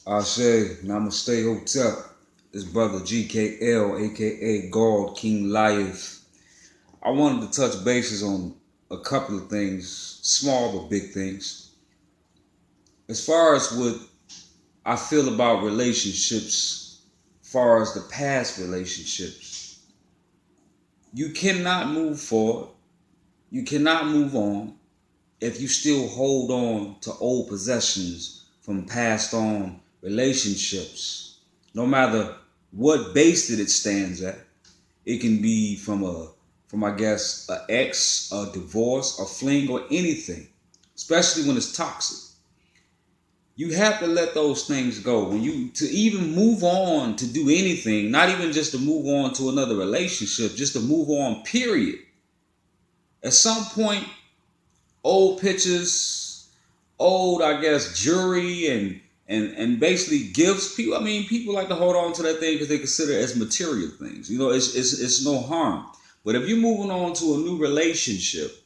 I say, Namaste Hotel. It's Brotha GKL, aka GAWD KEENG LIO'LF. I wanted to touch bases on a couple of things, small but big things. As far as what I feel about relationships, as far as the past relationships, you cannot move forward, you cannot move on if you still hold on to old possessions from passed on relationships. No matter what base that it stands at, it can be from I guess an ex, a divorce, a fling, or anything, especially when it's toxic. You have to let those things go. To even move on to do anything, not even just to move on to another relationship, just to move on, period. At some point, old pictures, old, I guess, jewelry and basically gifts. People like to hold on to that thing because they consider it as material things. It's no harm. But if you're moving on to a new relationship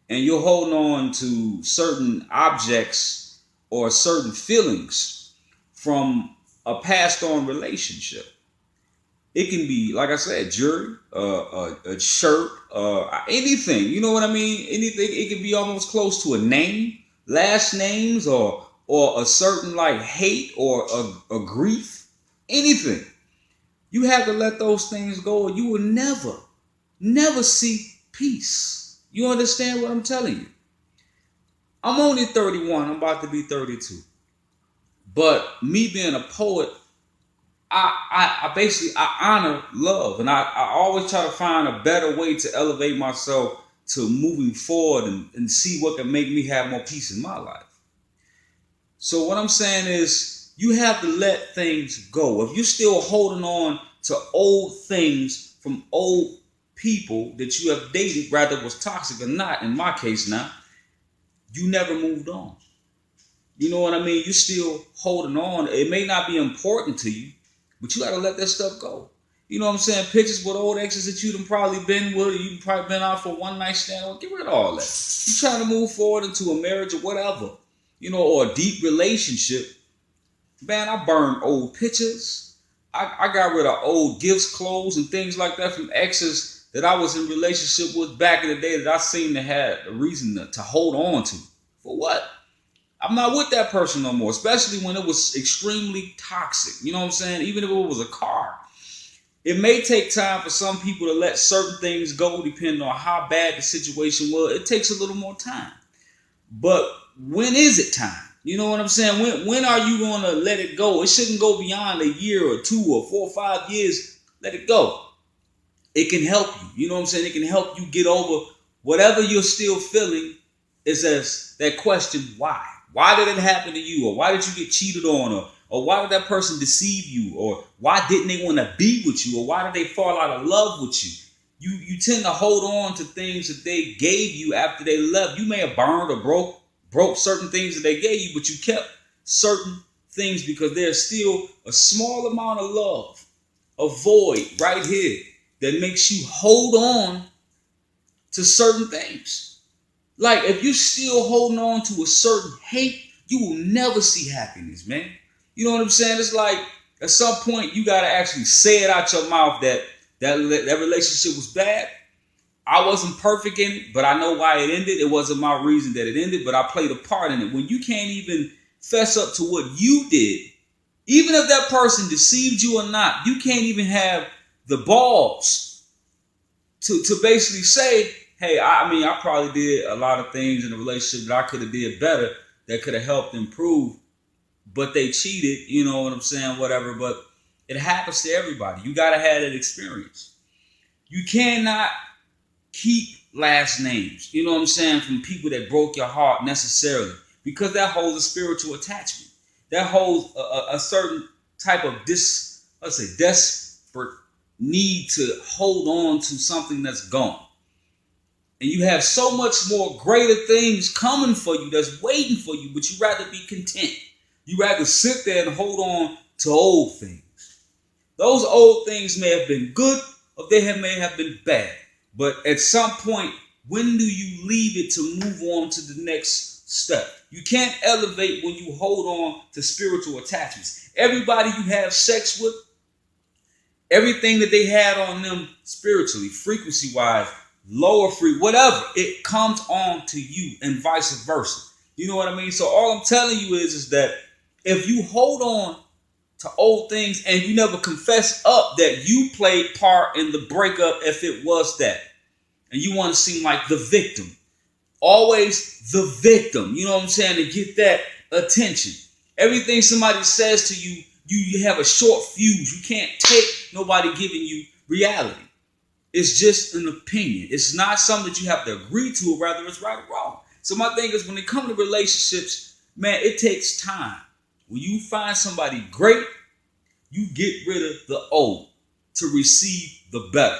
and you're holding on to certain objects or certain feelings from a passed on relationship, it can be, like I said, jewelry, a shirt, anything. You know what I mean? Anything. It can be almost close to a name, last names, or a certain like hate or a grief. Anything. You have to let those things go, or you will never see peace. You understand what I'm telling you? I'm only 31. I'm about to be 32. But me being a poet, I basically honor love, and I always try to find a better way to elevate myself to moving forward and see what can make me have more peace in my life. So what I'm saying is you have to let things go. If you're still holding on to old things from old people that you have dated, rather it was toxic or not, in my case now, you never moved on. You know what I mean? You're still holding on. It may not be important to you, but you got to let that stuff go. You know what I'm saying? Pictures with old exes that you done probably been with, or you probably been out for a one night stand. Well, get rid of all that. You trying to move forward into a marriage or whatever, or a deep relationship. Man, I burned old pictures. I got rid of old gifts, clothes, and things like that from exes that I was in relationship with back in the day that I seemed to have a reason to hold on to. For what? I'm not with that person no more, especially when it was extremely toxic. You know what I'm saying? Even if it was a car. It may take time for some people to let certain things go depending on how bad the situation was. It takes a little more time. But when is it time? You know what I'm saying? When are you going to let it go? It shouldn't go beyond a year or 2 or 4 or 5 years. Let it go. It can help you. You know what I'm saying? It can help you get over whatever you're still feeling. Is as that question, why? Why did it happen to you? Or why did you get cheated on? Or why did that person deceive you? Or why didn't they want to be with you? Or why did they fall out of love with you? You tend to hold on to things that they gave you after they left. You may have burned or broke certain things that they gave you, but you kept certain things because there's still a small amount of love, a void right here that makes you hold on to certain things. Like, if you're still holding on to a certain hate, you will never see happiness, man. You know what I'm saying? It's like, at some point, you got to actually say it out your mouth that relationship was bad. I wasn't perfect in it, but I know why it ended. It wasn't my reason that it ended, but I played a part in it. When you can't even fess up to what you did, even if that person deceived you or not, you can't even have the balls to basically say, hey, I probably did a lot of things in the relationship that I could have did better, that could have helped improve, but they cheated, you know what I'm saying, whatever. But it happens to everybody. You got to have that experience. You cannot keep last names, you know what I'm saying, from people that broke your heart necessarily, because that holds a spiritual attachment. That holds a certain type of desperate need to hold on to something that's gone. And you have so much more greater things coming for you that's waiting for you, but you rather be content. You rather sit there and hold on to old things. Those old things may have been good or may have been bad. But at some point, when do you leave it to move on to the next step? You can't elevate when you hold on to spiritual attachments. Everybody you have sex with, everything that they had on them spiritually, frequency-wise, lower free, whatever, it comes on to you and vice versa. You know what I mean? So all I'm telling you is that if you hold on to old things and you never confess up that you played part in the breakup, if it was that, and you want to seem like the victim, always the victim, you know what I'm saying, to get that attention. Everything somebody says to you, you have a short fuse. You can't take nobody giving you reality. It's just an opinion. It's not something that you have to agree to, or rather it's right or wrong. So my thing is, when it comes to relationships, man, it takes time. When you find somebody great, you get rid of the old to receive the better.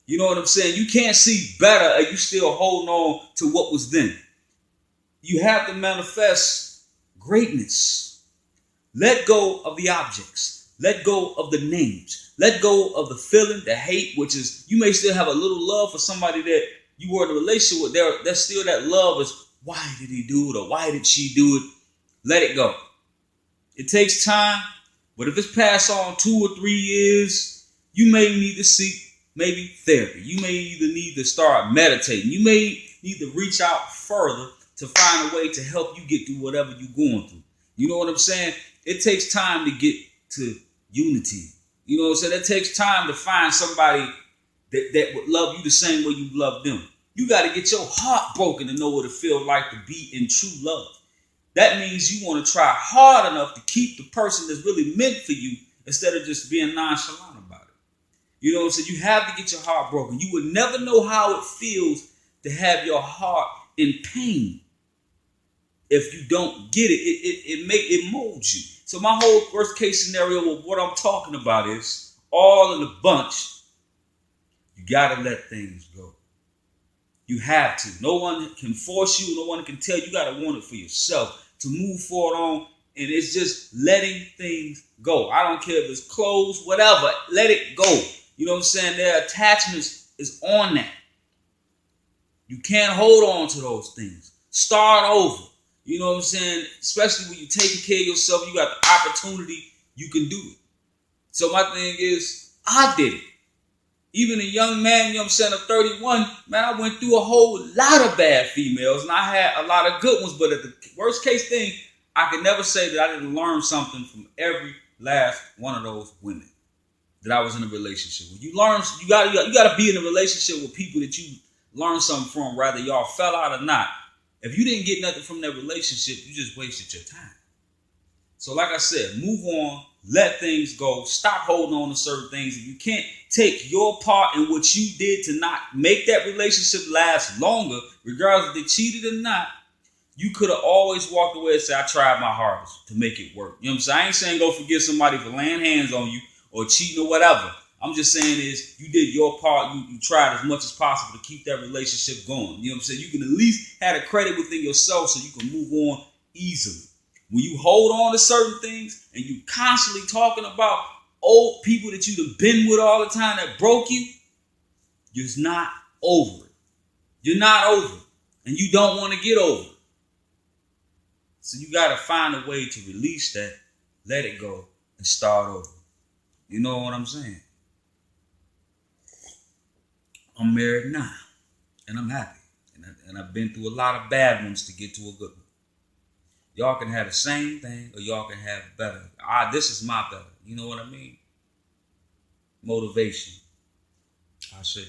You know what I'm saying? You can't see better and you still holding on to what was then. You have to manifest greatness. Let go of the objects. Let go of the names. Let go of the feeling, the hate, which is, you may still have a little love for somebody that you were in a relationship with. There's still that love is, why did he do it, or why did she do it? Let it go. It takes time, but if it's passed on 2 or 3 years, you may need to seek maybe therapy. You may either need to start meditating. You may need to reach out further to find a way to help you get through whatever you're going through. You know what I'm saying? It takes time to get to unity. You know what I'm saying? It takes time to find somebody that would love you the same way you love them. You got to get your heart broken to know what it feels like to be in true love. That means you want to try hard enough to keep the person that's really meant for you instead of just being nonchalant about it. You know what I'm saying? You have to get your heart broken. You would never know how it feels to have your heart in pain if you don't get it. It molds you. So my whole worst case scenario of what I'm talking about is all in a bunch. You got to let things go. You have to. No one can force you. No one can tell you. You got to want it for yourself to move forward on. And it's just letting things go. I don't care if it's clothes, whatever. Let it go. You know what I'm saying? Their attachments is on that. You can't hold on to those things. Start over. You know what I'm saying? Especially when you're taking care of yourself, you got the opportunity, you can do it. So my thing is, I did it. Even a young man, you know what I'm saying, of 31, man, I went through a whole lot of bad females, and I had a lot of good ones. But at the worst case thing, I can never say that I didn't learn something from every last one of those women that I was in a relationship with. You gotta be in a relationship with people that you learn something from, whether y'all fell out or not. If you didn't get nothing from that relationship, you just wasted your time. So like I said, move on, let things go, stop holding on to certain things. If you can't take your part in what you did to not make that relationship last longer, regardless if they cheated or not, you could have always walked away and said, I tried my hardest to make it work. You know what I'm saying? I ain't saying go forgive somebody for laying hands on you or cheating or whatever. I'm just saying is you did your part. You tried as much as possible to keep that relationship going. You know what I'm saying? You can at least have a credit within yourself so you can move on easily. When you hold on to certain things and you constantly talking about old people that you've been with all the time that broke you, you're not over it. You're not over it. And you don't want to get over it. So you got to find a way to release that, let it go, and start over. You know what I'm saying? I'm married now, and I'm happy. And I've been through a lot of bad ones to get to a good one. Y'all can have the same thing, or y'all can have better. This is my better. You know what I mean? Motivation. I say.